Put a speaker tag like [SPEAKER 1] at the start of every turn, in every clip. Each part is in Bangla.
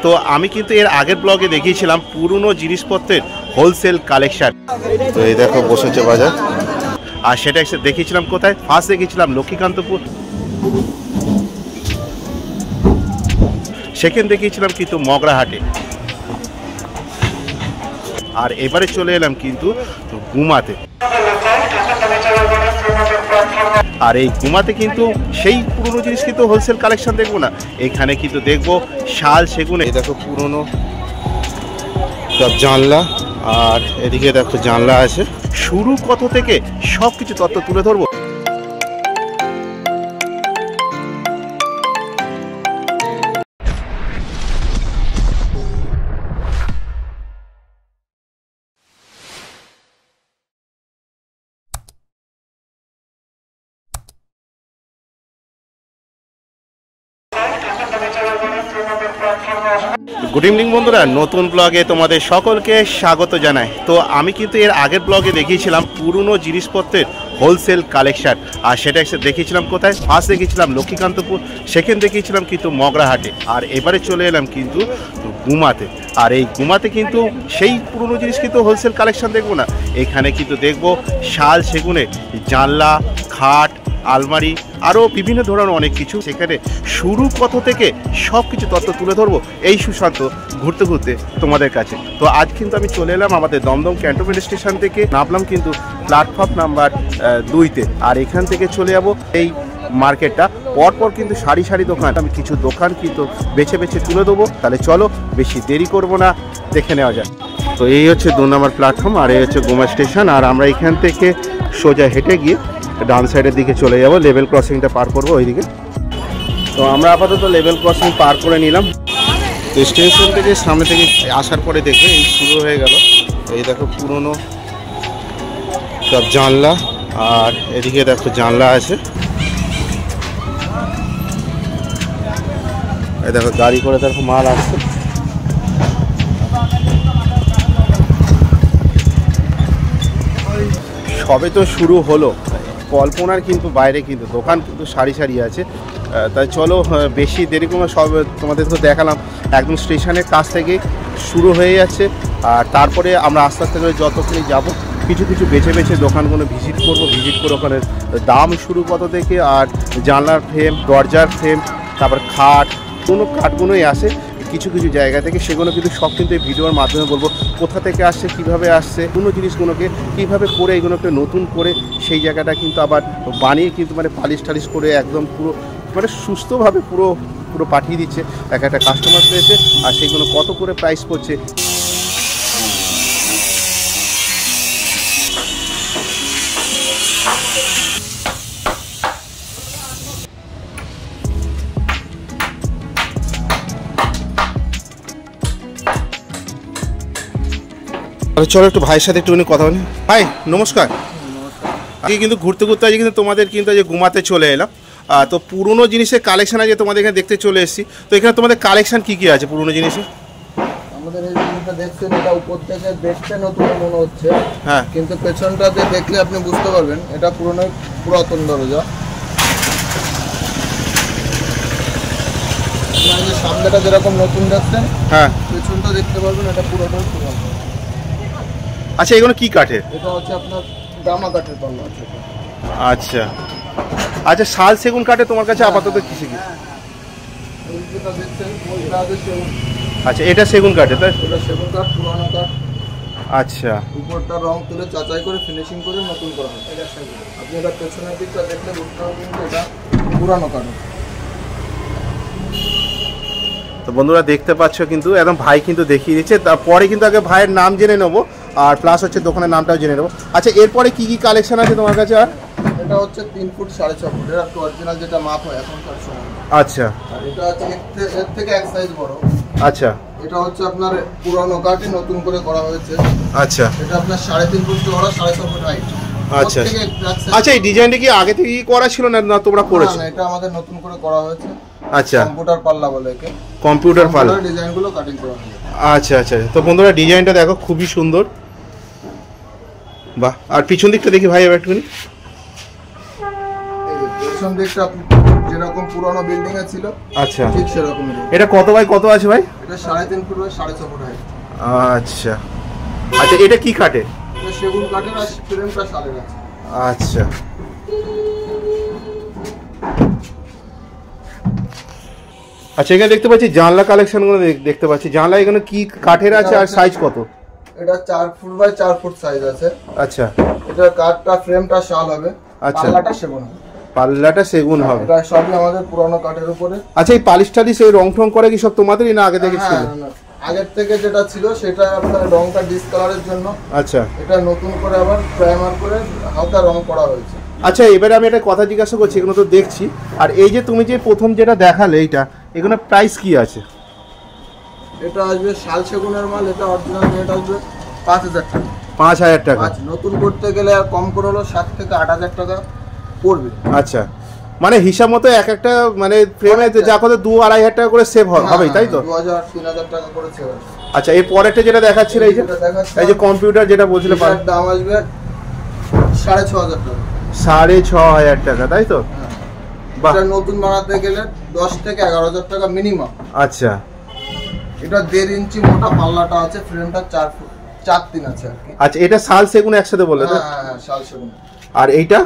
[SPEAKER 1] তো আমি কিন্তু এর আগের ব্লগে দেখিয়েছিলাম পুরনো জিনিসপত্রের হোলসেল কালেকশন। তো এই দেখো বসেছে বাজার, আর সেটা এসে দেখিয়েছিলাম কোথায়, ফার্স্ট দেখিয়েছিলাম লক্ষ্মীকান্তপুর, সেকেন্ড দেখিয়েছিলাম কিন্তু মগরাহাটে, আর এবারে চলে এলাম কিন্তু গুমাতে। আর এই গুমাতে কিন্তু সেই পুরনো জিনিস কিন্তু হোলসেল কালেকশন দেখবো না, এখানে কিন্তু দেখবো শাল সেগুন। এই দেখো পুরনো সব জানলা, আর এদিকে দেখো জানলা আছে। শুরু কত থেকে সব কিছু তথ্য তুলে ধরবো। গুড ইভিনিং বন্ধুরা, নতুন ব্লগে তোমাদের সকলকে স্বাগত জানাই। তো আমি কিন্তু এর আগের ব্লগে দেখিয়েছিলাম পুরনো জিনিসপত্রের হোলসেল কালেকশন, আর সেটা এসে দেখিয়েছিলাম কোথায়, ফার্স্ট দেখিয়েছিলাম লক্ষ্মীকান্তপুর, সেকেন্ড দেখিয়েছিলাম কিন্তু মগরাহাটে, আর এবারে চলে এলাম কিন্তু গুমাতে। আর এই গুমাতে কিন্তু সেই পুরনো জিনিস কিন্তু হোলসেল কালেকশন দেখবো না, এখানে কিন্তু দেখবো শাল সেগুনের জানলা, খাট, আলমারি, আরও বিভিন্ন ধরনের অনেক কিছু। সেখানে শুরু কত থেকে সব কিছু তথ্য তুলে ধরবো এই সুশান্ত ঘুরতে ঘুরতে তোমাদের কাছে। তো আজ কিন্তু আমি চলে এলাম আমাদের দমদম ক্যান্টনমেন্ট স্টেশন থেকে, নামলাম কিন্তু প্ল্যাটফর্ম নাম্বার 2-তে, আর এখান থেকে চলে যাবো এই মার্কেটটা। পরপর কিন্তু সারি সারি দোকান, আমি কিছু দোকান কিন্তু বেছে বেছে তুলে দেবো। তাহলে চলো বেশি দেরি করব না, দেখে নেওয়া যায়। তো এই হচ্ছে 2 নম্বর প্ল্যাটফর্ম, আর এই হচ্ছে গুমা স্টেশন, আর আমরা এখান থেকে সোজা হেঁটে গিয়ে ডান সাইডের দিকে চলে যাব, লেভেল ক্রসিংটা পার করবো ওইদিকে। তো আমরা আপাতত লেভেল ক্রসিং পার করে নিলাম। তো স্টেশন থেকে সামনে থেকে আসার পরে দেখবে এই শুরু হয়ে গেল, এই দেখো পুরনো সব জানলা, আর এদিকে দেখো জানলা আছে। এই দেখো গাড়ি করে দেখো মাল আসছে। সবে তো শুরু হলো, কল্পনার কিন্তু বাইরে কিন্তু দোকান কিন্তু সারি সারি আছে। তাই চলো বেশি দেরি করে সব তোমাদের তো দেখালাম, একদম স্টেশনের কাছ থেকে শুরু হয়ে যাচ্ছে। আর তারপরে আমরা আস্তে আস্তে করে যতক্ষণই যাব কিছু কিছু বেছে বেছে দোকানগুলো ভিজিট করব, ভিজিট করে ওখানে দাম শুরু কত থেকে, আর জানলার ফ্রেম, দরজার ফ্রেম, তারপর খাট, কোনো কাঠগুলোই আসে কিছু কিছু জায়গা থেকে, সেগুলো কিন্তু সব কিন্তু এই ভিডিওর মাধ্যমে বলবো কোথা থেকে আসছে, কিভাবে আসছে, কোনো জিনিসগুলোকে কীভাবে করে এগুলোকে নতুন করে সেই জায়গাটা কিন্তু আবার বানিয়ে কিন্তু মানে পালিশ টালিশ করে একদম পুরো মানে সুস্থভাবে পুরো পুরো পাঠিয়ে দিচ্ছে এক একটা কাস্টমার পেয়েছে। আর সেগুলো কত করে প্রাইস করছে চলো একটু ভাইয়ের সাথে একটুখানি কথা বলি। ভাই নমস্কার। আজকে কিন্তু ঘুরতে ঘুরতে আজকে কিন্তু তোমাদের কিন্তু আজকে গুমাতে চলে এলাম। তো পুরনো জিনিসের কালেকশন আছে তোমাদের এখানে দেখতে চলে এসেছি। তো এখানে তোমাদের কালেকশন কি কি আছে পুরনো জিনিসের?
[SPEAKER 2] আমাদের এই জিনিসটা দেখছেন, এটা উপর থেকে দেখতে নতুন মনে হচ্ছে,
[SPEAKER 1] হ্যাঁ,
[SPEAKER 2] কিন্তু পেছনটাতে দেখলে আপনি বুঝতে পারবেন এটা পুরাতন দরজা। সামনেটা যেরকম নতুন দেখছেন, হ্যাঁ পেছনটা দেখতে পারবেন এটা পুরোটাই পুরাতন।
[SPEAKER 1] আচ্ছা এগুলো কি কাঠের?
[SPEAKER 2] এটা হচ্ছে আপনার গামা কাঠের পাল্লা আছে।
[SPEAKER 1] আচ্ছা আচ্ছা, শাল সেগুন কাঠে তোমার কাছে আপাতত কিসে কি? আচ্ছা এটা সেগুন কাঠে, তাই?
[SPEAKER 2] এটা সেগুন কাঠ, পুরানো কাঠ।
[SPEAKER 1] আচ্ছা,
[SPEAKER 2] উপরটা রং তুলে চাচাই করে ফিনিশিং করে নতুন করা হয়। এটা সেগুন। আপনি এটা পেছনের দিকটা দেখলে বুঝতে পারবেন এটা পুরানো কাঠ।
[SPEAKER 1] তো বন্ধুরা দেখতে পাচ্ছ কিন্তু একদম ভাই কিন্তু দেখিয়ে দিচ্ছে। তারপরে কিন্তু আগে ভাইয়ের নাম জেনে নেবো, আর প্লাস হচ্ছে দোকানের নামটাও জেনে নেবো। আচ্ছা এরপরে কি কি কালেকশন আছে তোমার কাছে? আর
[SPEAKER 2] এটা হচ্ছে 3 ফুট 6.5 ফুট, এটা অরিজিনাল যেটা মাপ হয় এখনকার সময়।
[SPEAKER 1] আচ্ছা,
[SPEAKER 2] আর এটা হচ্ছে এর থেকে এক সাইজ বড়।
[SPEAKER 1] আচ্ছা,
[SPEAKER 2] এটা হচ্ছে আপনার পুরানো কাঠে নতুন করে করা হয়েছে।
[SPEAKER 1] আচ্ছা,
[SPEAKER 2] এটা আপনার 3.5 ফুট চওড়া, 6.5 ফুট হাইট।
[SPEAKER 1] আচ্ছা আচ্ছা, এই ডিজাইনটা কি আগে থেকে করা ছিল না তোমরা করেছো?
[SPEAKER 2] না, এটা আমাদের নতুন করে করা হয়েছে।
[SPEAKER 1] আচ্ছা,
[SPEAKER 2] কম্পিউটার পাল্লা বলে একে,
[SPEAKER 1] কম্পিউটার পাল্লা
[SPEAKER 2] ডিজাইনগুলো কাটিং করা হয়েছে।
[SPEAKER 1] আচ্ছা আচ্ছা, তো বন্ধুরা ডিজাইনটা দেখো খুবই সুন্দর, বাহ। আর পিছন দিকটা দেখি ভাই এবার একটুখানি।
[SPEAKER 2] পেছন দিকটা আপনি যেরকম পুরনো বিল্ডিং এ ছিল।
[SPEAKER 1] আচ্ছা,
[SPEAKER 2] ঠিক সেরকম।
[SPEAKER 1] এটা কত বাই কত আছে ভাই?
[SPEAKER 2] এটা 3.5 ফুট বাই 6.5 ফুট হয়।
[SPEAKER 1] আচ্ছা আচ্ছা, এটা কি কাটে?
[SPEAKER 2] এটা সেগুন কাঠের আর ফ্রেমটা শালের আছে।
[SPEAKER 1] আচ্ছা, আচ্ছা এখানে দেখতে পাচ্ছি জানলা কালেকশনগুলো দেখতে পাচ্ছি। জানলা এখানে কি কাঠের আছে আর সাইজ কত?
[SPEAKER 2] এটা 4 ফুট বাই 4 ফুট সাইজ আছে।
[SPEAKER 1] আচ্ছা,
[SPEAKER 2] এটা কাঠটা ফ্রেমটা শাল হবে।
[SPEAKER 1] আচ্ছা,
[SPEAKER 2] পাল্লাটা সেগুন হবে।
[SPEAKER 1] পাল্লাটা সেগুন হবে।
[SPEAKER 2] এটা সবই আমাদের পুরনো কাঠের উপরে।
[SPEAKER 1] আচ্ছা, এই পালিশ টালিশ এই রং টং করে কি সব তোমাদেরই না আগে থেকে ছিল?
[SPEAKER 2] আগের থেকে যেটা ছিল সেটা আপনার রংটা ডিসকালারের জন্য।
[SPEAKER 1] আচ্ছা,
[SPEAKER 2] এটা নতুন করে আবার প্রাইমার করে হালকা রং করা হয়েছে।
[SPEAKER 1] আচ্ছা, এবারে আমি একটা কথা জিজ্ঞাসা করছি, এগুলো তো দেখছি, আর এই যে তুমি যে প্রথম যেটা দেখালে এইটা, এগুলো প্রাইস কি আছে?
[SPEAKER 2] এটা আসবে শাল সেগুনের মাল। এটা অরিজিনাল রেট আসবে 5000 টাকা।
[SPEAKER 1] 5000 টাকা?
[SPEAKER 2] নতুন করতে গেলে আর কম করে হলো 7 থেকে 8000 টাকা পড়বে।
[SPEAKER 1] আচ্ছা, মানে হিসাব মতো এক একটা মানে ফ্রেমে যা কত 2-2500 টাকা করে সেভ হবে, তাই তো?
[SPEAKER 2] 2000-3000 টাকা করে সেভ হবে।
[SPEAKER 1] আচ্ছা, এই পরেরটা যেটা দেখাচ্ছিল এই যে কম্পিউটার যেটা বলছিলে,
[SPEAKER 2] দাম আসবে 6500 টাকা।
[SPEAKER 1] 6500 টাকা, তাই তো? বাহ,
[SPEAKER 2] এটা নতুন বানাতে গেলে 10 থেকে 11000 টাকা মিনিমাম।
[SPEAKER 1] আচ্ছা,
[SPEAKER 2] এটা 1.5 ইঞ্চি মোটা পাল্লাটা আছে, ফ্রেমটা 4 ফুট 4-3 আছে আর কি।
[SPEAKER 1] আচ্ছা, এটা শাল সেগুন একসাথে বললে তো?
[SPEAKER 2] হ্যাঁ, শাল সেগুন।
[SPEAKER 1] আর এইটা?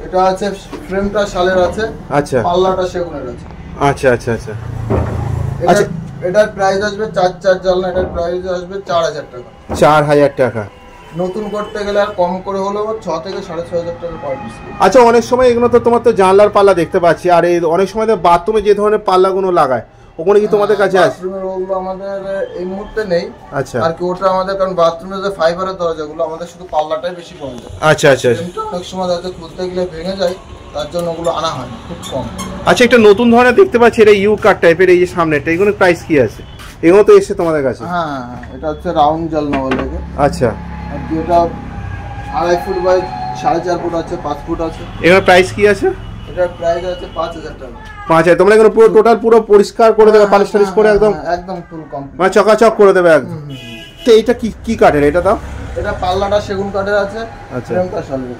[SPEAKER 2] এটা আছে ফ্রেমটা শালের আছে। আচ্ছা, পাল্লাটা সেগুনের আছে।
[SPEAKER 1] আচ্ছা আচ্ছা আচ্ছা।
[SPEAKER 2] আচ্ছা, এটার প্রাইস আসবে 4 জানলা, এটার প্রাইস আসবে 4000 টাকা।
[SPEAKER 1] 4000 টাকা।
[SPEAKER 2] নতুন করতে গেলে আর কম করে হলেও 6 থেকে 6500 টাকা পার পিস।
[SPEAKER 1] আচ্ছা, অনেক সময় এগুলো তো তোমার তো জানলার পাল্লা দেখতে পাচ্ছি, আর এই অনেক সময় তো বাথরুমে যে ধরনের পাল্লাগুলো লাগায়, ওগুলো কি তোমাদের কাছে আছে?
[SPEAKER 2] বাথরুমের ওগুলো আমাদের এই মুহূর্তে নেই।
[SPEAKER 1] আচ্ছা,
[SPEAKER 2] আর কি ওটা আমাদের, কারণ বাথরুমের যে ফাইবারের দরজাগুলো আমাদের শুধু পাল্লাটাই বেশি পাওয়া যায়।
[SPEAKER 1] আচ্ছা আচ্ছা আচ্ছা।
[SPEAKER 2] অনেক সময় যাতে খুলতে গেলে ভেঙে যায়, তার জন্য ওগুলো আনা হয় না, খুব কম।
[SPEAKER 1] আচ্ছা, একটা নতুন ধরনের দেখতে পাচ্ছি, এটা ইউ কাট টাইপের, এই যে সামনেটা, এগুলো প্রাইস কি আছে? এগুলো তো এসে তোমাদের কাছে?
[SPEAKER 2] হ্যাঁ, এটা হচ্ছে রাউন্ড জানলা বলে।
[SPEAKER 1] আচ্ছা,
[SPEAKER 2] আর কি এটা 2.5 ফুট বাই 4.5 ফুট আছে, 5 ফুট আছে।
[SPEAKER 1] এগুলোর প্রাইস কি আছে?
[SPEAKER 2] এটার প্রাইস আছে 5000 টাকা।
[SPEAKER 1] 5000? তোমরা এগুলো পুরো টোটাল পুরো পরিষ্কার করে দেবে, পালিশ টালিশ করে একদম
[SPEAKER 2] একদম ফুল কমপ্লিট,
[SPEAKER 1] মানে চকাচক করে দেবে একদম। তো এইটা কি কি কাঠের এটা দাও?
[SPEAKER 2] এটা পাল্লাটা সেগুন কাঠের আছে।
[SPEAKER 1] আচ্ছা,
[SPEAKER 2] ফ্রেমটা শালের।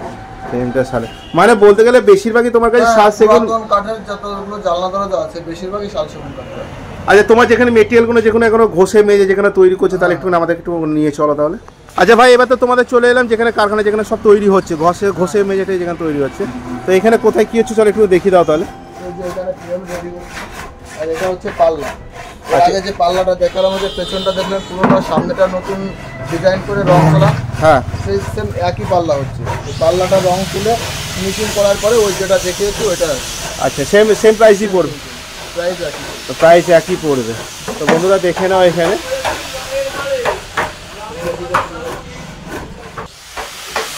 [SPEAKER 1] ফ্রেমটা শালের, মানে বলতে গেলে বেশিরভাগই তোমার কাছে শাল সেগুন
[SPEAKER 2] কাঠের যতগুলো জানলা দরজা আছে বেশিরভাগই শাল সেগুন কাঠের।
[SPEAKER 1] আচ্ছা, তোমার যেখানে মেটেরিয়ালগুলো যেখানে এখনো ঘষে মেজে যেখানে তৈরি করছে, তাহলে একটু আমাদের একটু নিয়ে চলো তাহলে। আচ্ছা ভাই, এবার তো তোমাদের চলে এলাম যেখানে কারখানা, যেখানে সব তৈরি হচ্ছে, ঘষে মেজেটাই যেখানে তৈরি হচ্ছে, তো এখানে কোথায় কি হচ্ছে চলো একটু দেখিয়ে দাও তাহলে।
[SPEAKER 2] এখানে ফ্রেম রেডি হচ্ছে, আর এটা হচ্ছে পাল্লা। আগে যে পাল্লাটা দেখালাম, যে পেছনটা দেখলেন পুরোটা, সামনেটা নতুন ডিজাইন করে রং করা। হ্যাঁ, সেই সেম একই পাল্লা হচ্ছে। এই পাল্লাটা রং তুলে ফিনিশিং করার পরে ওই যেটা দেখিয়েছি ওইটা।
[SPEAKER 1] আচ্ছা, সেম প্রাইসই পড়বে?
[SPEAKER 2] প্রাইস একই।
[SPEAKER 1] তো প্রাইস একই পড়বে। তো বন্ধুরা দেখে নাও, এখানে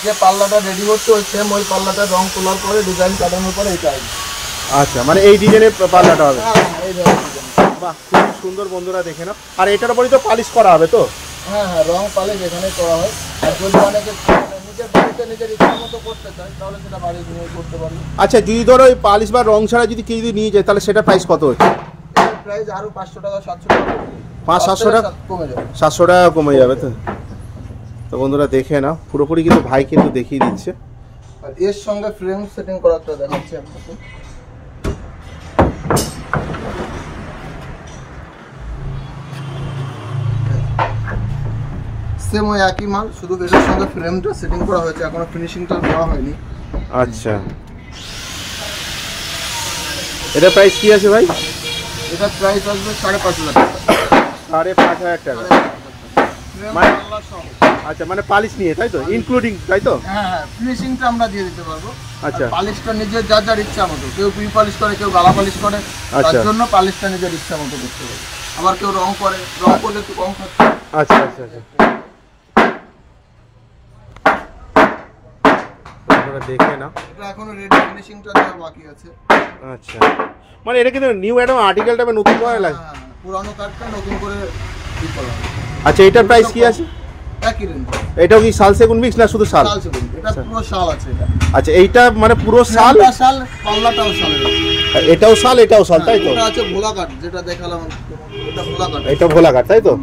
[SPEAKER 2] যে পাল্লাটা রেডি হচ্ছে ওই সেম ওই পাল্লাটা রং তোলার পরে ডিজাইন কাটানোর পরে এইটা।
[SPEAKER 1] আচ্ছা, মানে এই ডিজাইনের পাল্লাটা হবে?
[SPEAKER 2] হ্যাঁ, এই ধরনের।
[SPEAKER 1] বাহ, খুব সুন্দর বন্ধুরা দেখে নাও। আর এটার উপরই তো পালিশ করা হবে তো?
[SPEAKER 2] হ্যাঁ, রং পালিশ এখানে করা হয়। আর যদি অনেকে নিজের বাড়িতে নিজের ইচ্ছা মতো করতে চায় তাহলে সেটা বাড়ি নিয়ে করতে পারবে।
[SPEAKER 1] আচ্ছা, যদি ধরো ওই পালিশ বা রং ছাড়া যদি কেউ যদি নিয়ে যায়, তাহলে সেটা প্রাইস কত হচ্ছে?
[SPEAKER 2] প্রাইস আরো 500 টাকা 700 টাকা
[SPEAKER 1] 500-700 টাকা
[SPEAKER 2] কমে যাবে।
[SPEAKER 1] 700 টাকা কমে যাবে তো? তো বন্ধুরা দেখে নাও, পুরোপুরি কিন্তু ভাই কিন্তু দেখিয়ে দিচ্ছে।
[SPEAKER 2] আর এর সঙ্গে ফ্রেম সেটিং করাটা দেখাচ্ছি আপনাকে। সেম ওই একই মাল, শুধু এর সঙ্গে ফ্রেমটা সেটিং করা হয়েছে, এখনো ফিনিশিংটা দেওয়া হয়নি।
[SPEAKER 1] আচ্ছা, এটা প্রাইস কি আছে ভাই?
[SPEAKER 2] এটা প্রাইস আসবে 5500 টাকা।
[SPEAKER 1] 5500 টাকা? আচ্ছা, মানে পালিশ নিয়ে তাই তো, ইনক্লুডিং তাই তো?
[SPEAKER 2] হ্যাঁ, ফিনিশিংটা আমরা দিয়ে দিতে পারবো।
[SPEAKER 1] আচ্ছা,
[SPEAKER 2] পালিশটা নিজের যার ইচ্ছা মতো, কেউ প্রি পালিশ করে, কেউ গালা পালিশ করে, তার জন্য পালিশটা নিজের ইচ্ছা মতো করতে হবে। আবার কেউ রং করে, রং করলে একটু কম খরচ।
[SPEAKER 1] আচ্ছা আচ্ছা আচ্ছা, দেখে না,
[SPEAKER 2] এটা এখনো রেডি, ফিনিশিংটা দেওয়া বাকি আছে।
[SPEAKER 1] আচ্ছা, মানে এটা কিন্তু নিউ একদম আর্টিকেলটা নতুন করে লাগে,
[SPEAKER 2] পুরানো কাঠটা নতুন করে ই করা।
[SPEAKER 1] আচ্ছা, এটার প্রাইস কি আছে?
[SPEAKER 2] একই রেঞ্জ।
[SPEAKER 1] এটাও কি শাল সেগুন মিক্স না শুধু শাল?
[SPEAKER 2] শাল সেগুন, এটা পুরো শাল আছে এটা।
[SPEAKER 1] আচ্ছা, এইটা মানে পুরো শাল?
[SPEAKER 2] শাল, পাল্লাটাও শাল।
[SPEAKER 1] এটাও শাল, এটাও শাল, তাই তো?
[SPEAKER 2] এটা আছে ভোলা কাঠ, যেটা দেখালাম, এটা ভোলা কাঠ।
[SPEAKER 1] এটা ভোলা কাঠ, তাই তো?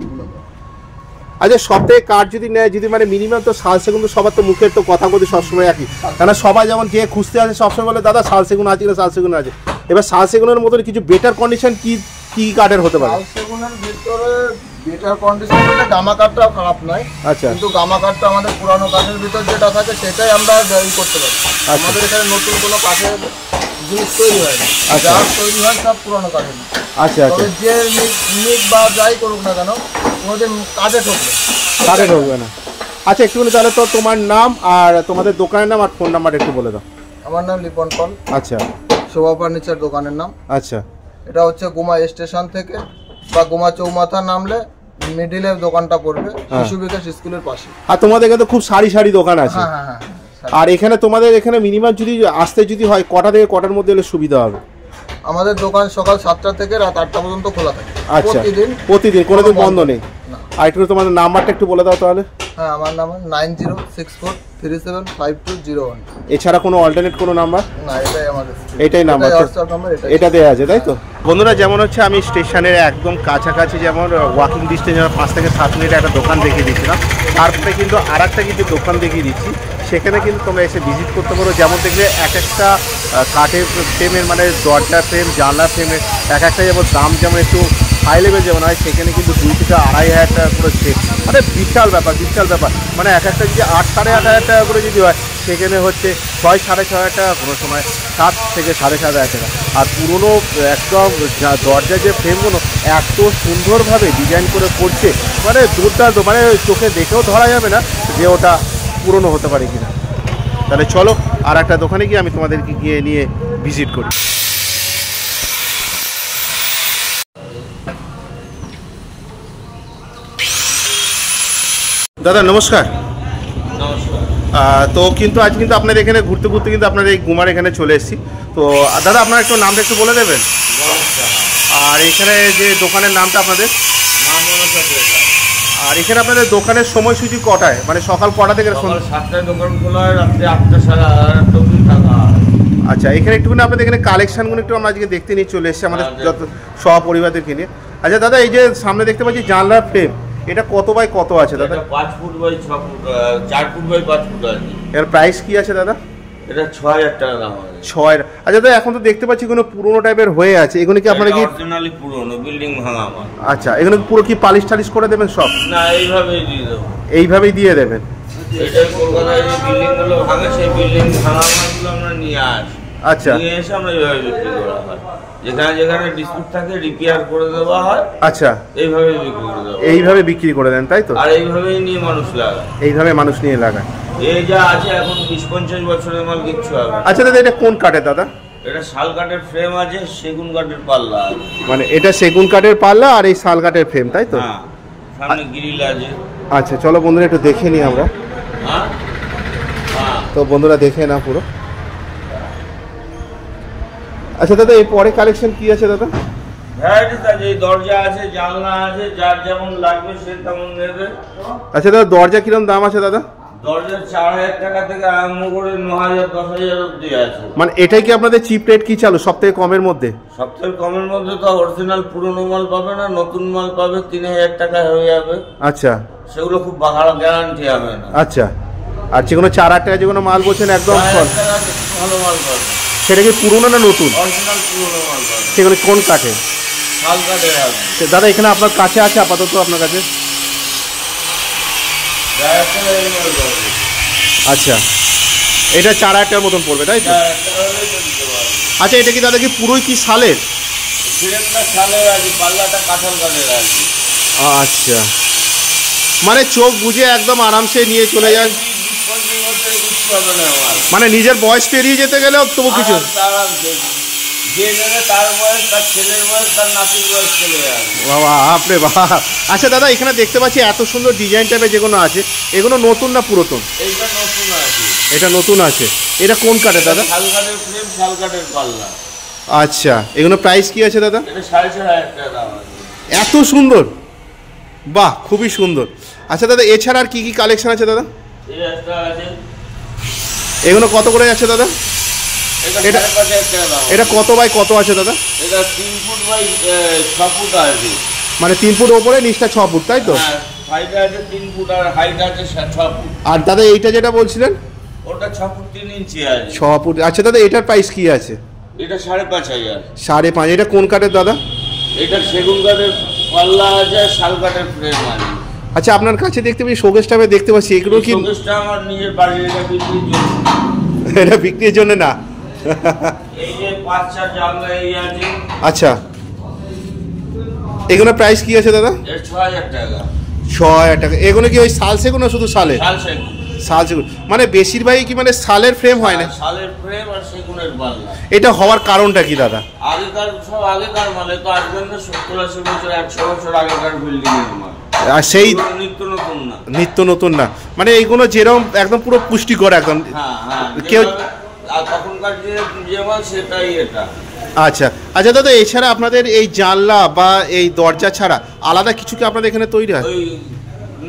[SPEAKER 1] আচ্ছা, সব থেকে কাঠ যদি নেয়, যদি মানে মিনিমাম, তো শাল সেগুন তো সবার তো মুখের তো কথা বলতে সবসময় একই, কেন সবাই যেমন যে খুঁজতে আসে সবসময় বলে দাদা শাল সেগুন আছে কিনা, শাল সেগুন আছে। এবার শাল সেগুনের মতন কিছু বেটার কন্ডিশন কি কাঠের হতে পারে?
[SPEAKER 2] শাল সেগুনের ভিতরে বেটার কন্ডিশন বলতে গামা কাঠটাও খারাপ নয়।
[SPEAKER 1] আচ্ছা,
[SPEAKER 2] কিন্তু গামা কাঠটা আমাদের পুরানো কাঠের ভিতর যেটা থাকে সেটাই আমরা ব্যবহার করতে পারি। আমাদের এখানে নতুন কোনো কাঠের জিনিস তৈরি হয় না, যা তৈরি হয় সব পুরানো কাঠের।
[SPEAKER 1] আচ্ছা আচ্ছা,
[SPEAKER 2] যে নিক বা যাই করুক না কেন কোনোদিন কাঠে ঠকবে
[SPEAKER 1] না। আচ্ছা, একটুখানি তাহলে তো তোমার নাম আর তোমাদের দোকানের নাম আর ফোন নাম্বার একটু বলে দাও।
[SPEAKER 2] আমার নাম লিপন পাল।
[SPEAKER 1] আচ্ছা,
[SPEAKER 2] শোভা ফার্নিচার দোকানের নাম।
[SPEAKER 1] আচ্ছা,
[SPEAKER 2] এটা হচ্ছে গুমা স্টেশন থেকে বা গুমা চৌমাথা নামলে মিডিলে দোকানটা পড়বে, শিশু বিকাশ স্কুলের পাশে। আর
[SPEAKER 1] তোমাদের এখানে তো খুব সারি দোকান আছে।
[SPEAKER 2] হ্যাঁ।
[SPEAKER 1] আর এখানে তোমাদের এখানে মিনিমাম যদি আসতে যদি হয় কটা থেকে কটার মধ্যে এলে সুবিধা হবে?
[SPEAKER 2] আমাদের দোকান সকাল 7টা থেকে রাত 8টা পর্যন্ত খোলা থাকে।
[SPEAKER 1] আচ্ছা, প্রতিদিন কোনোদিন বন্ধ নেই? আর একটু তোমাদের নাম্বারটা একটু বলে দাও তাহলে।
[SPEAKER 2] হ্যাঁ, আমার নাম্বার 9064375201।
[SPEAKER 1] এছাড়া কোনো অল্টারনেট কোনো নাম্বার
[SPEAKER 2] না, এটাই আমাদের,
[SPEAKER 1] এটাই নাম্বার,
[SPEAKER 2] হোয়াটসঅ্যাপ নাম্বার
[SPEAKER 1] এটা দেয়া আছে, তাই তো? বন্ধুরা, যেমন হচ্ছে আমি স্টেশনের একদম কাছাকাছি, যেমন ওয়াকিং ডিস্টেন্স 5 থেকে 7 মিনিটে একটা দোকান দেখিয়ে দিচ্ছিলাম। তারপরে কিন্তু আর একটা কিন্তু দোকান দেখিয়ে দিচ্ছি, সেখানে কিন্তু তোমরা এসে ভিজিট করতে পারো। যেমন দেখলে এক একটা কাঠের ফ্রেমের মানে দরজা ফ্রেম, জানলা ফ্রেমের এক একটা যেমন দাম যেমন একটু হাই লেভেল যেমন হয়, সেখানে কিন্তু 2 থেকে 2,500 টাকা করে সেট। মানে বিশাল ব্যাপার। মানে এক একটা যদি 8 সাড়ে 8,000 টাকা করে যদি হয়, সেখানে হচ্ছে 6 সাড়ে 6,000 টাকা, কোনো সময় 7 থেকে 7,500 টাকা। আর পুরোনো একদম দরজার যে ফ্রেমগুলো এত সুন্দরভাবে ডিজাইন করে করছে, মানে দুর্দান্ত, মানে চোখে দেখেও ধরা যাবে না যে ওটা পুরনো হতে পারে কিনা। তাহলে চলো আর একটা দোকানে গিয়ে আমি তোমাদেরকে গিয়ে নিয়ে ভিজিট করি। দাদা নমস্কার। তো কিন্তু আজ কিন্তু আপনার এখানে ঘুরতে কিন্তু আপনার এই গুমার এখানে চলে এসেছি। তো দাদা আপনার একটু নামটা একটু বলে দেবেন, আর এখানে যে দোকানের নামটা আপনাদের, আর এখানে আপনাদের দোকানের সময়সূচি কটায়, মানে সকাল কটা থেকে?
[SPEAKER 3] সকাল 7টায় দোকান খোলা হয়, রাত্রে 8টা সাড়ে 8টা অবধি থাকা।
[SPEAKER 1] আচ্ছা, এখানে একটুখানি আপনাদের এখানে কালেকশনগুলো একটু আমরা আজকে দেখতে নিয়ে চলে এসেছি আমাদের যত সহপরিবারদেরকে নিয়ে। আচ্ছা দাদা, এই যে সামনে দেখতে পাচ্ছি জানলার ফ্রেম, এটা কত বাই কত আছে দাদা?
[SPEAKER 3] 5 foot by 6 foot, 4 foot by 5 foot আছে।
[SPEAKER 1] এর প্রাইস কি আছে দাদা?
[SPEAKER 3] এটা 6,000 টাকা দাম আছে।
[SPEAKER 1] 6,000। আচ্ছা দাদা, এখন তো দেখতে পাচ্ছি কোনো পুরোনো টাইপের হয়ে আছে, এগুলো কি আপনারা কি
[SPEAKER 3] অরিজিনালি পুরনো বিল্ডিং ভাঙা আমার?
[SPEAKER 1] আচ্ছা, এগুলো পুরো কি পালিশ টালিশ করে দেবেন সব?
[SPEAKER 3] না, এইভাবেই দিয়ে দেবো।
[SPEAKER 1] এইভাবেই দিয়ে দেবেন?
[SPEAKER 3] এটাই কলকাতায় যে বিল্ডিং গুলো ভাঙে, সেই বিল্ডিং ভাঙা মালগুলো আমরা নিয়ে আসি।
[SPEAKER 1] আচ্ছা,
[SPEAKER 3] নিয়ে এসে আমরা এইভাবে বিক্রি করা হয়। যেখানে ডিসপিউট থাকে রিপেয়ার করে দেওয়া হয়।
[SPEAKER 1] আচ্ছা,
[SPEAKER 3] এইভাবে বিক্রি করে দেওয়া,
[SPEAKER 1] এইভাবে বিক্রি করে দেন, তাই তো?
[SPEAKER 3] আর এইভাবেই নিয়ে মানুষ লাগায়।
[SPEAKER 1] এইভাবে মানুষ নিয়ে লাগায়।
[SPEAKER 3] এই যা আছে এখন 20-50 বছরের মাল কিচ্ছু হবে।
[SPEAKER 1] আচ্ছা দাদা, এটা কোন কাঠের দাদা?
[SPEAKER 3] এটা শাল কাঠের ফ্রেম আছে, সেগুন কাঠের পাল্লা আছে।
[SPEAKER 1] মানে এটা সেগুন কাঠের পাল্লা আর এই শাল কাঠের ফ্রেম, তাই তো?
[SPEAKER 3] হ্যাঁ, সামনে গ্রিল আছে।
[SPEAKER 1] আচ্ছা, চলো বন্ধুরা একটু দেখে নিই আমরা।
[SPEAKER 3] হ্যাঁ,
[SPEAKER 1] তো বন্ধুরা দেখে না পুরো। আচ্ছা দাদা, এই পরে কালেকশন কি আছে দাদা?
[SPEAKER 3] ভ্যারাইটিস আছে, দরজা আছে, জানলা আছে, যার যেমন লাগবে সে তেমন নেবে।
[SPEAKER 1] আচ্ছা দাদা, দরজা কিরকম দাম আছে দাদা?
[SPEAKER 3] দরজা 4,000 টাকা থেকে আরম্ভ করে 9,000 10,000 অব্দি আছে।
[SPEAKER 1] মানে এটাই কি আপনাদের চিপ রেট কি চালু সব থেকে কমের মধ্যে?
[SPEAKER 3] সবথেকে কমের মধ্যে তো অরিজিনাল পুরনো মাল পাবে না, নতুন মাল পাবে 3,000 টাকা হয়ে যাবে।
[SPEAKER 1] আচ্ছা,
[SPEAKER 3] সেগুলো খুব ভালো গ্যারান্টি হবে না।
[SPEAKER 1] আচ্ছা, আর যেগুলো 4,000 টাকা যেগুলো মাল বলছেন একদম
[SPEAKER 3] ভালো মাল পাবে,
[SPEAKER 1] সেটা কি পুরনো না নতুন?
[SPEAKER 3] অরিজিনাল পুরনো মাল পাবে।
[SPEAKER 1] সেগুলো কোন কাঠে?
[SPEAKER 3] শাল কাঠের আছে
[SPEAKER 1] দাদা। এখানে আপনার কাছে আছে আপাতত আপনার কাছে? আচ্ছা, এটা 4,000 টাকার মতন পড়বে, তাই তো? আচ্ছা, এটা কি দাদা কি পুরোই কি শালের?
[SPEAKER 3] শালের আছে, পাল্লাটা কাঁঠাল কাঠের আছে।
[SPEAKER 1] আচ্ছা, মানে চোখ বুঝে একদম আরামসে নিয়ে চলে যায়, মানে নিজের বয়স পেরিয়ে যেতে গেলেও তবু কিছু
[SPEAKER 3] যে নেবে তার বয়স, তার ছেলের বয়স, তার নাতির বয়স চলে যাবে।
[SPEAKER 1] বাবা আপনি বাবা। আচ্ছা দাদা, এখানে দেখতে পাচ্ছি এত সুন্দর ডিজাইন টাইপের যেগুলো আছে, এগুলো নতুন না পুরাতন?
[SPEAKER 3] এইটা নতুন আছে।
[SPEAKER 1] এটা নতুন আছে। এটা কোন কাঠের দাদা?
[SPEAKER 3] শাল কাঠের ফ্রেম, শাল কাঠের পাল্লা।
[SPEAKER 1] আচ্ছা, এগুলো প্রাইস কি আছে দাদা?
[SPEAKER 3] এটা 4,500 টাকা দাম আছে।
[SPEAKER 1] এত সুন্দর, বাহ খুবই সুন্দর। আচ্ছা দাদা, এছাড়া আর কি কি কালেকশন আছে দাদা?
[SPEAKER 3] এই একটা আছে,
[SPEAKER 1] এগুলো কত করে আছে দাদা?
[SPEAKER 3] এটা 5,500 টাকা দাম।
[SPEAKER 1] এটা কত বাই কত আছে দাদা?
[SPEAKER 3] এটা 3 ফুট বাই 6 ফুট আছে।
[SPEAKER 1] মানে 3 ফুট ওপরে, নিচটা 6 ফুট, তাই তো?
[SPEAKER 3] হ্যাঁ, হাইট আছে 3 ফুট আর হাইট আছে 6 ফুট।
[SPEAKER 1] আর দাদা এইটা যেটা বলছিলেন?
[SPEAKER 3] ওটা 6 ফুট 3 ইঞ্চি আছে।
[SPEAKER 1] 6 ফুট। আচ্ছা দাদা, এটার প্রাইস কি আছে?
[SPEAKER 3] এটা 5,500।
[SPEAKER 1] 5,500। এটা কোন কাঠের দাদা?
[SPEAKER 3] এটা সেগুন কাঠের পাল্লা আছে, শাল কাঠের ফ্রেম আছে।
[SPEAKER 1] আচ্ছা, আপনার কাছে দেখতে পাচ্ছি শোকেস টাইপের দেখতে পাচ্ছি, এগুলো কি?
[SPEAKER 3] শোকেসটা আমার নিজের বাড়ির, এটা বিক্রির জন্য।
[SPEAKER 1] এটা বিক্রির জন্য না?
[SPEAKER 3] এই যে 5-4 জানলা এই আছে।
[SPEAKER 1] আচ্ছা, এগুলো প্রাইস কি আছে দাদা?
[SPEAKER 3] এর 6,000 টাকা।
[SPEAKER 1] 6,000 টাকা। এগুলো কি ওই শাল সেগুন না শুধু শালে?
[SPEAKER 3] শাল সেগুন।
[SPEAKER 1] শাল সেগুন মানে বেশিরভাগই কি মানে শালের ফ্রেম হয় না?
[SPEAKER 3] শালের ফ্রেম আর সেগুনের পাল্লা।
[SPEAKER 1] এটা হওয়ার কারণটা কি দাদা?
[SPEAKER 3] আগেকার মানে তো আসবেন না 70-80 বছর 100 বছর আগেকার বিল্ডিং এর মাল।
[SPEAKER 1] আর সেই
[SPEAKER 3] নিত্য নতুন না।
[SPEAKER 1] নিত্য নতুন না মানে এইগুলো যেরকম একদম পুরো পুষ্টিকর একদম।
[SPEAKER 3] হ্যাঁ,
[SPEAKER 1] কেউ
[SPEAKER 3] আর তখনকার যে মাল সেটাই এটা।
[SPEAKER 1] আচ্ছা আচ্ছা দাদা, এছাড়া আপনাদের এই জানলা বা এই দরজা ছাড়া আলাদা কিছু কি আপনাদের এখানে তৈরি হয়?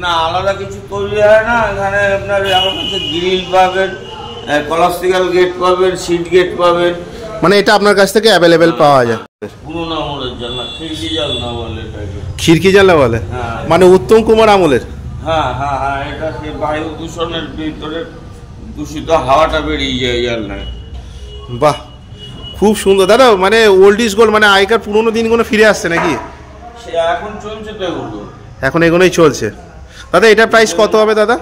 [SPEAKER 3] না, আলাদা কিছু তৈরি হয় না এখানে। আপনার আমার কাছে গ্রিল পাবেন, কলাস্টিক্যাল গেট পাবেন, সিট গেট পাবেন।
[SPEAKER 1] মানে এটা আপনার কাছ থেকে অ্যাভেলেবেল পাওয়া যায়?
[SPEAKER 3] পুরোনো আমলের জানলা, খিড়কি জানলা বলে এটাকে।
[SPEAKER 1] খিড়কি জানলা বলে? মানে উত্তম কুমার আমলের?
[SPEAKER 3] হ্যাঁ, এটা কি বায়ু দূষণের ভিতরে দূষিত হাওয়াটা বেরিয়ে যায় জানলায়।
[SPEAKER 1] বাহ, খুব সুন্দর দাদা। মানে ওল্ড ইজ গোল্ড, মানে আগেকার পুরোনো দিনগুলো ফিরে আসছে নাকি?
[SPEAKER 3] সে এখন চলছে তো এগুলো।
[SPEAKER 1] এখন এগুলোই চলছে। দাদা এটার প্রাইস কত হবে দাদা?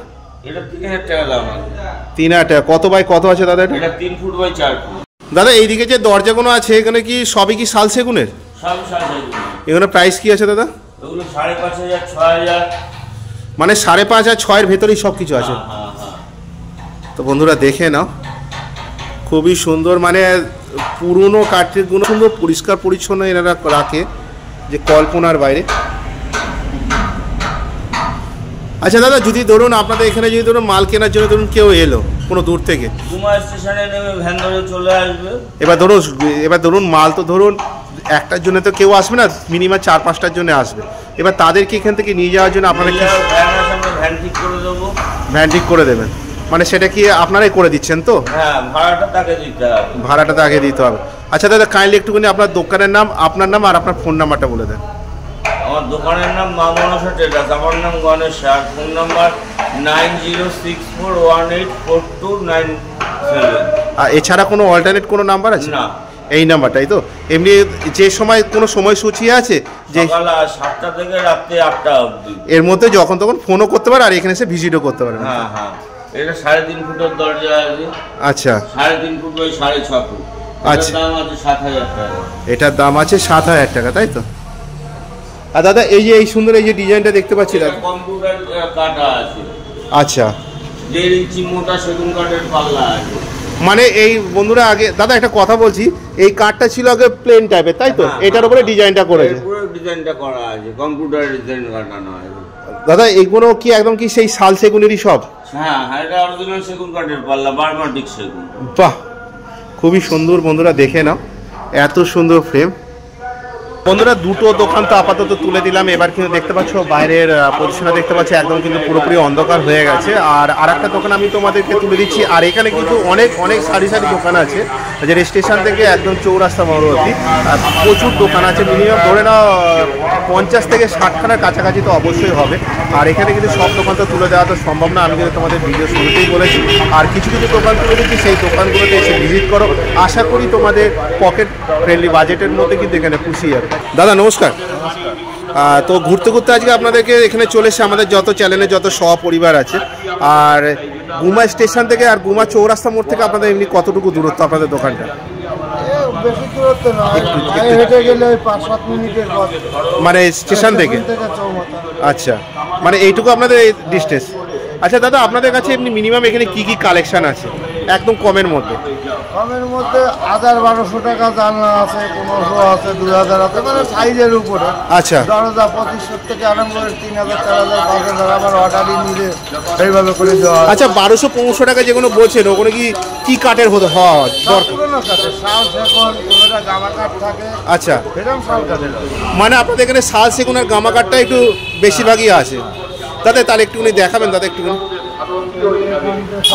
[SPEAKER 3] এটা 3,000 টাকা দাম আছে।
[SPEAKER 1] 3,000 টাকা। কত বাই কত আছে দাদা এটা?
[SPEAKER 3] এটা 3 ফুট বাই 4 ফুট।
[SPEAKER 1] দাদা এইদিকে যে দরজাগুলো আছে এখানে কি সবই কি শাল সেগুনের?
[SPEAKER 3] সব শাল সেগুন।
[SPEAKER 1] এখানে প্রাইস কি আছে দাদা?
[SPEAKER 3] এগুলো 5,500, 6,000।
[SPEAKER 1] মানে 5,500 আর 6,000 ভেতরেই সব কিছু আছে।
[SPEAKER 3] হ্যাঁ।
[SPEAKER 1] তো বন্ধুরা দেখে নাও, খুবই সুন্দর। মানে পুরনো কাঠের গুলো সুন্দর পরিষ্কার পরিচ্ছন্ন এনারা রাখে, যে কল্পনার বাইরে। আচ্ছা দাদা, যদি ধরুন আপনাদের এখানে যদি ধরুন মাল কেনার জন্য ধরুন কেউ এলো কোনো দূর থেকে,
[SPEAKER 3] গুমা স্টেশনে নেমে ভ্যান ধরে চলে আসবে।
[SPEAKER 1] এবার ধরুন মাল তো ধরুন একটার জন্য তো কেউ আসবে না, মিনিমাম 4-5টার জন্য আসবে। এবার তাদেরকে এখান থেকে নিয়ে যাওয়ার জন্য আপনারা কি
[SPEAKER 3] ভ্যান ঠিক করে দেবো?
[SPEAKER 1] ভ্যান ঠিক করে দেবেন? মানে সেটা কি আপনারাই করে দিচ্ছেন তো?
[SPEAKER 3] হ্যাঁ, ভাড়াটা তাকে দিতে হবে।
[SPEAKER 1] ভাড়াটা তো আগে দিতে হবে। আচ্ছা দাদা, কাইন্ডলি একটুখানি আপনার দোকানের নাম, আপনার নাম আর আপনার ফোন নাম্বারটা বলে দেন।
[SPEAKER 3] আমার দোকানের নাম মা মনসা ট্রেডার্স, আমার নাম গণেশ আর ফোন নাম্বার 9064184297।
[SPEAKER 1] আর এছাড়া কোনো অল্টারনেট কোনো নাম্বার আছে?
[SPEAKER 3] না,
[SPEAKER 1] এই নাম্বারটাই তো? এমনি যে সময় কোনো সময়সূচি আছে যে
[SPEAKER 3] সকাল 7টা থেকে রাত্রি 8টা অবধি?
[SPEAKER 1] এর মধ্যে যখন তখন ফোনও করতে পারে আর এখানে এসে ভিজিটও করতে পারে?
[SPEAKER 3] হ্যাঁ, এটা 3.5 ফুটের দরজা আছে।
[SPEAKER 1] আচ্ছা,
[SPEAKER 3] 3.5 ফুট বাই 6.5 ফুট।
[SPEAKER 1] আচ্ছা,
[SPEAKER 3] দাম আছে 7,000 টাকা।
[SPEAKER 1] এটার দাম আছে 7,000 টাকা, তাই তো? আর দাদা এই যে এই সুন্দর এই যে ডিজাইনটা দেখতে পাচ্ছি দাদা,
[SPEAKER 3] কম্পিউটার কাটা আছে।
[SPEAKER 1] আচ্ছা,
[SPEAKER 3] 1.5 ইঞ্চি মোটা সেগুন কাঠের পাল্লা আছে।
[SPEAKER 1] মানে এই বন্ধুরা আগে দাদা একটা কথা বলছি, এই কাঠটা ছিল আগে প্লেন টাইপের, তাই তো? এটার উপরে ডিজাইনটা করেছে?
[SPEAKER 3] পুরো ডিজাইনটা করা আছে, কম্পিউটার ডিজাইন কাটানো আছে।
[SPEAKER 1] দাদা এইগুলো কি একদম কি সেই শাল সেগুনেরই সব?
[SPEAKER 3] হ্যাঁ, এটা অরিজিনাল সেগুন কাঠের পাল্লা, বার্মাটিক সেগুন।
[SPEAKER 1] বাহ, খুবই সুন্দর বন্ধুরা, দেখে নাও এত সুন্দর ফ্রেম। বন্ধুরা দুটো দোকান তো আপাতত তুলে দিলাম। এবার কিন্তু দেখতে পাচ্ছ বাইরের পজিশনটা দেখতে পাচ্ছি একদম কিন্তু পুরোপুরি অন্ধকার হয়ে গেছে। আর একটা দোকান আমি তোমাদেরকে তুলে দিচ্ছি। আর এখানে কিন্তু অনেক সারি দোকান আছে, যে স্টেশন থেকে একদম চৌরাস্তা মরবর্তী প্রচুর দোকান আছে। মিনিমাম ধরে নাও 50 থেকে 60খানার কাছাকাছি তো অবশ্যই হবে। আর এখানে কিন্তু সব দোকান তো তুলে দেওয়া তো সম্ভব না, আমি কিন্তু তোমাদের ভিডিও শুরুতেই বলেছি। আর কিছু দোকান তুলে দিচ্ছি, সেই দোকানগুলোতে এসে ভিজিট করো। আশা করি তোমাদের পকেট ফ্রেন্ডলি বাজেটের মধ্যে কিন্তু এখানে খুশি যাবে। দাদা নমস্কার। তো ঘুরতে ঘুরতে আজকে আপনাদেরকে এখানে চলে এসে আমাদের যত চ্যানেলে যত সপরিবার আছে, আর গুমা স্টেশন থেকে আর গুমা চৌরাস্তা মোড় থেকে আপনাদের এমনি কতটুকু দূরত্ব আপনাদের দোকানটা?
[SPEAKER 2] বেশি দূরত্ব নয়, হেঁটে গেলে 5-7 মিনিটের পথ
[SPEAKER 1] মানে স্টেশন থেকে? আচ্ছা, মানে এইটুকু আপনাদের এই ডিস্টেন্স। আচ্ছা দাদা, আপনাদের কাছে এমনি মিনিমাম এখানে কি কি কালেকশন আছে একদম কমের মধ্যে?
[SPEAKER 2] কমের মধ্যে 1,000-1,200 টাকা জানলা আছে, 1,500 আছে, 2,000 আছে, মানে সাইজের উপরে।
[SPEAKER 1] আচ্ছা,
[SPEAKER 2] দরজা 2,500 থেকে আরম্ভ করে 3,000, 4,000, 5,000 আবার অর্ডারই নিলে সেইভাবে করে দেওয়া।
[SPEAKER 1] আচ্ছা, 1,200-1,500 টাকা যেগুলো বলছেন ওগুলো কি কাঠের হওয়া দরকার?
[SPEAKER 2] পুরোনো কাঠের, শাল সেগুন, কোনোটা গামা কাঠ থাকে।
[SPEAKER 1] আচ্ছা,
[SPEAKER 2] এরকম শাল কাঠের।
[SPEAKER 1] মানে আপনাদের এখানে শাল সেগুন আর গামা কাঠটা একটু বেশিরভাগই আছে। দাদা তাহলে একটুখানি দেখাবেন দাদা, একটুখানি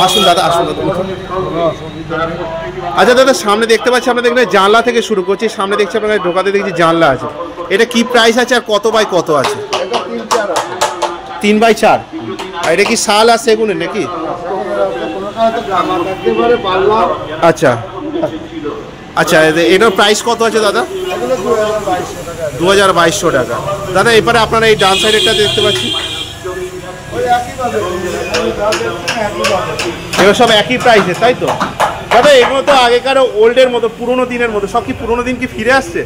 [SPEAKER 1] আসুন দাদা, আসুন দাদা। আচ্ছা দাদা, সামনে দেখতে পাচ্ছি আপনাদের এখানে জানলা থেকে শুরু করছি। সামনে দেখছি আপনাদের ঢোকাতে দেখছি জানলা আছে। এটা কি প্রাইস আছে আর কত বাই কত আছে? 3x4। আর এটা কি শাল আর সেগুনের নাকি? আচ্ছা, আচ্ছা, এটার প্রাইস কত আছে দাদা?
[SPEAKER 2] এগুলো 2200 টাকা।
[SPEAKER 1] 2200 টাকা। দাদা এবারে আপনারা এই ডান সাইডেরটা দেখতে পাচ্ছি,
[SPEAKER 2] ওই একই পাবে, একই পাবে।
[SPEAKER 1] এগুলো সব একই প্রাইসে, তাই তো দাদা? এগুলো তো আগেকার ওল্ডের মতো, পুরোনো দিনের মতো, সব কি পুরোনো দিন কি ফিরে আসছে?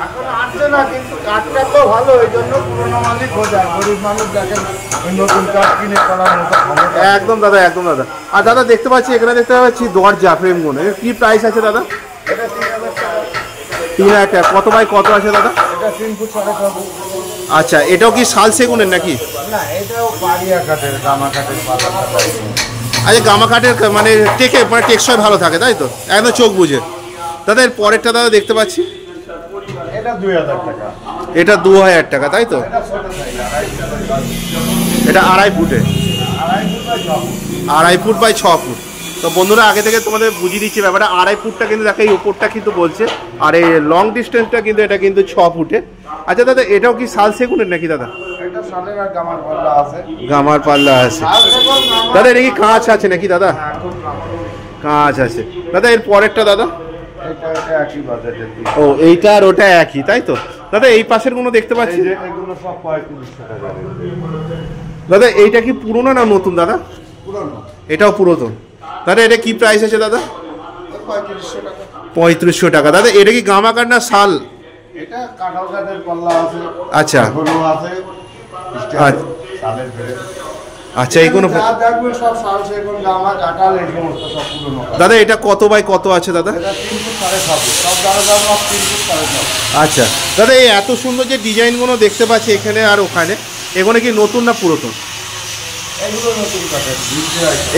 [SPEAKER 2] এখন আসছে না, কিন্তু কাঠটা তো ভালো, ওই জন্য পুরোনো মালিক খোঁজায়। গরিব মানুষ দেখেন ওই নতুন কাঠ কিনে করার মতো ক্ষমতা।
[SPEAKER 1] একদম দাদা, একদম দাদা। আর দাদা দেখতে পাচ্ছি, এখানে দেখতে পাচ্ছি দরজা ফ্রেমগুলো, এর কি প্রাইস আছে দাদা?
[SPEAKER 2] এটা 3000 টাকা।
[SPEAKER 1] 3000 টাকা। কত বাই কত আছে দাদা?
[SPEAKER 2] এটা 3 ফুট 6.5।
[SPEAKER 1] আচ্ছা, এটাও কি শাল সেগুনের নাকি?
[SPEAKER 2] না, এটাও পাড়িয়া কাঠের, গামা কাঠের পাতা।
[SPEAKER 1] আচ্ছা, গামা কাঠের মানে টেকসই ভালো থাকে, তাই তো? একদম চোখ বুঝে। দাদা এর পরেরটা দাদা দেখতে পাচ্ছি,
[SPEAKER 2] এটা 2000 টাকা।
[SPEAKER 1] এটা 2000 টাকা, তাই তো?
[SPEAKER 2] এটা ছোট সাইজ,
[SPEAKER 1] এটা 2.5 ফুটে, 2.5 ফুট বাই 6 ফুট। তো বন্ধুরা আগে থেকে তোমাদের বুঝিয়ে দিচ্ছি ব্যাপারটা। 2.5 ফুটটা কিন্তু দেখো, এই উপরটা কিন্তু বলছে, আর এই লং ডিস্টেন্সটা কিন্তু এটা কিন্তু 6 ফুটে। আচ্ছা দাদা, এটাও কি শাল সেগুনের নাকি দাদা?
[SPEAKER 2] এটা শালের আর গামার পাল্লা আছে।
[SPEAKER 1] গামার পাল্লা আছে। দাদা এটা কি কাঁচ আছে নাকি দাদা? কাঁচ আছে। দাদা এর পরেরটা দাদা?
[SPEAKER 2] এটা একই বাজেটের।
[SPEAKER 1] ও, এইটা আর ওটা একই, তাই তো? দাদা এই পাশের গুলো দেখতে পাচ্ছি,
[SPEAKER 2] এগুলো সব 3500 টাকা।
[SPEAKER 1] দাদা এইটা কি পুরনো না নতুন দাদা?
[SPEAKER 2] পুরনো।
[SPEAKER 1] এটাও পুরাতন। দাদা এটা কি প্রাইস আছে দাদা?
[SPEAKER 2] 3500 টাকা।
[SPEAKER 1] 3500 টাকা। দাদা এটা কি গামা কাঠ না শাল?
[SPEAKER 2] এটা কাঁঠাল কাঠের পাল্লা আছে।
[SPEAKER 1] আচ্ছা
[SPEAKER 2] এগুলো আছে
[SPEAKER 1] আচ্ছা।
[SPEAKER 2] শালের ফেরে।
[SPEAKER 1] আচ্ছা, এইগুলো
[SPEAKER 2] যা দেখবেন সব শাল সেগুন, গামা, কাঁঠাল, এই সমস্ত সব পুরনো কাঠ।
[SPEAKER 1] দাদা এটা কত বাই কত আছে দাদা?
[SPEAKER 2] এটা 3 ফুট 6.5 ফুট। সব দাম 3 ফুট 6.5।
[SPEAKER 1] আচ্ছা দাদা, এই এত সুন্দর যে ডিজাইনগুলো দেখতে পাচ্ছি এখানে আর ওখানে, এগুলো কি নতুন না পুরাতন?
[SPEAKER 2] এগুলো নতুন কাঠের,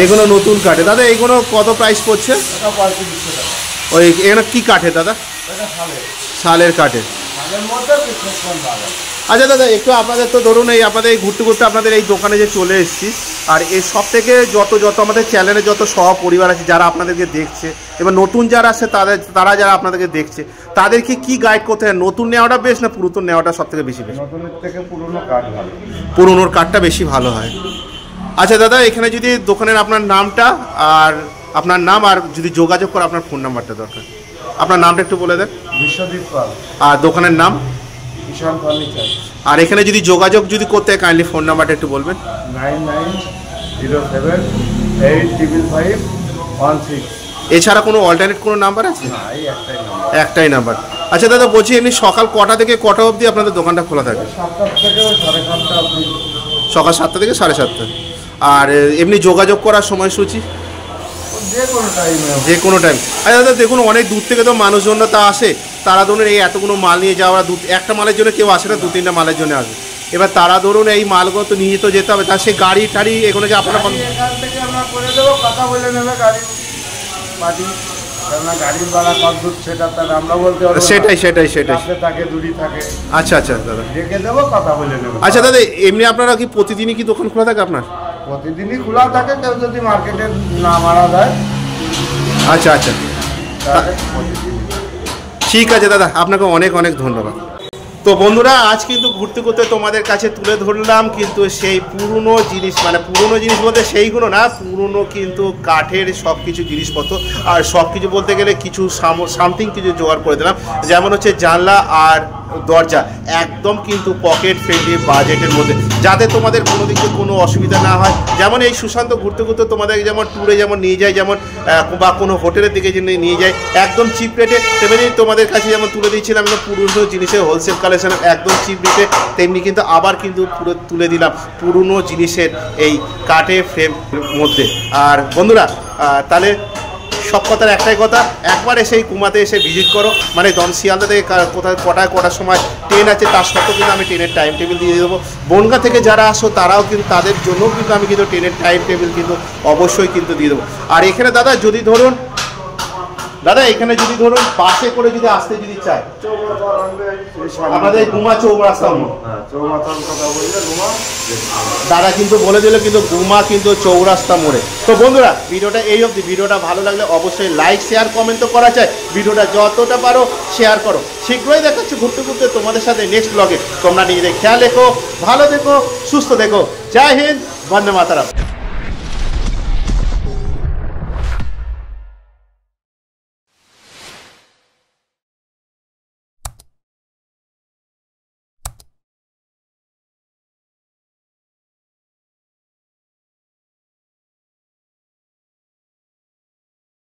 [SPEAKER 1] এগুলো নতুন কাঠে। দাদা এইগুলো কত প্রাইস পড়ছে?
[SPEAKER 2] এটা 3500 টাকা।
[SPEAKER 1] ওই এগুলো কি কাঠে দাদা?
[SPEAKER 2] এটা শালের।
[SPEAKER 1] শালের কাঠে।
[SPEAKER 2] শালের মধ্যে কিছু কম পাবে।
[SPEAKER 1] আচ্ছা দাদা, একটু আপনাদের তো ধরুন এই আপনাদের এই ঘুরতে ঘুরতে আপনাদের এই দোকানে যে চলে এসেছি, আর এই সব থেকে যত আমাদের চ্যানেলে যত সহপরিবার আছে যারা আপনাদেরকে দেখছে, এবার নতুন যারা আছে তারা যারা আপনাদেরকে দেখছে, তাদেরকে কি গাইড করতে হয়? নতুন নেওয়াটা বেশ না পুরাতন নেওয়াটা সব থেকে বেশি?
[SPEAKER 2] নতুনের থেকে পুরনো কাঠ ভালো।
[SPEAKER 1] পুরনোর কাঠটা বেশি ভালো হয়। আচ্ছা দাদা, এখানে যদি দোকানের আপনার নামটা আর আপনার নাম, আর যদি যোগাযোগ করে আপনার ফোন নাম্বারটা দরকার, আপনার নামটা একটু বলে দেন।
[SPEAKER 2] বিশ্বজিৎ পাল।
[SPEAKER 1] আর দোকানের নাম?
[SPEAKER 2] কিষান ফার্নিচার।
[SPEAKER 1] আর এখানে যদি যোগাযোগ যদি করতে হয় কাইন্ডলি ফোন নাম্বারটা একটু বলবেন।
[SPEAKER 2] 9907855516।
[SPEAKER 1] এছাড়া কোনো অল্টারনেট কোনো নাম্বার আছে?
[SPEAKER 2] না, এই একটাই নাম্বার।
[SPEAKER 1] একটাই নাম্বার। আচ্ছা দাদা, বলছি এমনি সকাল কটা থেকে কটা অবধি আপনাদের দোকানটা খোলা থাকে?
[SPEAKER 2] 7টা থেকে 7:30 অবধি।
[SPEAKER 1] সকাল 7টা থেকে 7:30। আর এমনি যোগাযোগ করার সময়সূচি?
[SPEAKER 2] যে কোনো টাইমে।
[SPEAKER 1] যে কোনো টাইম। আচ্ছা দাদা দেখুন, অনেক দূর থেকে তো মানুষজনরা তা আসে, তারা ধরুন এই এতগুলো মাল নিয়ে যাওয়া, একটা মালের জন্য কেউ আসে না, 2-3টা মালের জন্য আসে। এবার তারা ধরুন এই মালগুলো তো নিয়ে তো যেতে হবে, তার সেই গাড়ি টাড়ি এগুলো কি আপনারা?
[SPEAKER 2] এখান থেকে আমরা করে দেবো, কথা বলে নেবে গাড়ি পার্টি। কেননা গাড়ির ভাড়া কত দূর সেটা তার আমরা বলতে পারবো না।
[SPEAKER 1] সেটাই।
[SPEAKER 2] রাস্তা থাকে, দূরি থাকে।
[SPEAKER 1] আচ্ছা দাদা,
[SPEAKER 2] ডেকে দেবো, কথা বলে নেবে।
[SPEAKER 1] আচ্ছা দাদা, এমনি আপনারা কি প্রতিদিনই কি দোকান খোলা থাকে আপনার?
[SPEAKER 2] প্রতিদিনই খোলা থাকে, কেউ যদি মার্কেটে না মারা যায়।
[SPEAKER 1] আচ্ছা
[SPEAKER 2] তাহলে প্রতিদিন।
[SPEAKER 1] ঠিক আছে দাদা, আপনাকে অনেক অনেক ধন্যবাদ। তো বন্ধুরা, আজ কিন্তু ঘুরতে ঘুরতে তোমাদের কাছে তুলে ধরলাম কিন্তু সেই পুরনো জিনিস, মানে পুরনো জিনিস বলতে সেইগুলো না, পুরনো কিন্তু কাঠের সব কিছু জিনিসপত্র। আর সব কিছু বলতে গেলে কিছু সামথিং কিছু জোগাড় করে দিলাম, যেমন হচ্ছে জানলা আর দরজা, একদম কিন্তু পকেট ফ্রেন্ডলি বাজেটের মধ্যে, যাতে তোমাদের কোনো দিকে কোনো অসুবিধা না হয়। যেমন এই সুশান্ত ঘুরতে ঘুরতে তোমাদের যেমন ট্যুরে যেমন নিয়ে যায়, যেমন বা কোনো হোটেলের দিকে নিয়ে যায় একদম চিপ রেটে, তেমনি তোমাদের কাছে যেমন তুলে দিয়েছিলাম একদম পুরনো জিনিসের হোলসেল কালেকশন একদম চিপ রেটে, তেমনি কিন্তু আবার কিন্তু পুরো তুলে দিলাম পুরনো জিনিসের এই কাঠের ফ্রেম মধ্যে। আর বন্ধুরা, তাহলে সব কথার একটাই কথা, একবার এসে কুমাতে এসে ভিজিট করো। মানে শিয়ালদা থেকে কোথায় কটার সময় ট্রেন আছে তার সত্ত্বেও কিন্তু আমি ট্রেনের টাইম টেবিল দিয়ে দেবো। বনগাঁ থেকে যারা আসো তারাও কিন্তু তাদের জন্যও কিন্তু আমি কিন্তু ট্রেনের টাইম টেবিল কিন্তু অবশ্যই কিন্তু দিয়ে দেবো। আর এখানে দাদা যদি ধরুন বাসে করে যদি আসতে যদি চায়, আমাদের গুমা চৌরাস্তা দাদা কিন্তু বলে দিল কিন্তু গুমা কিন্তু চৌরাস্তা মোড়ে। তো বন্ধুরা, ভিডিওটা এই অবধি। ভিডিওটা ভালো লাগলে অবশ্যই লাইক শেয়ার কমেন্ট তো করা চাই, ভিডিওটা যতটা পারো শেয়ার করো। শীঘ্রই দেখাচ্ছি ঘুরতে ঘুরতে তোমাদের সাথে নেক্সট ব্লগে। তোমরা নিজেদের খেয়াল রেখো, ভালো দেখো, সুস্থ দেখো। জয় হিন্দ, বন্দে মাতরম।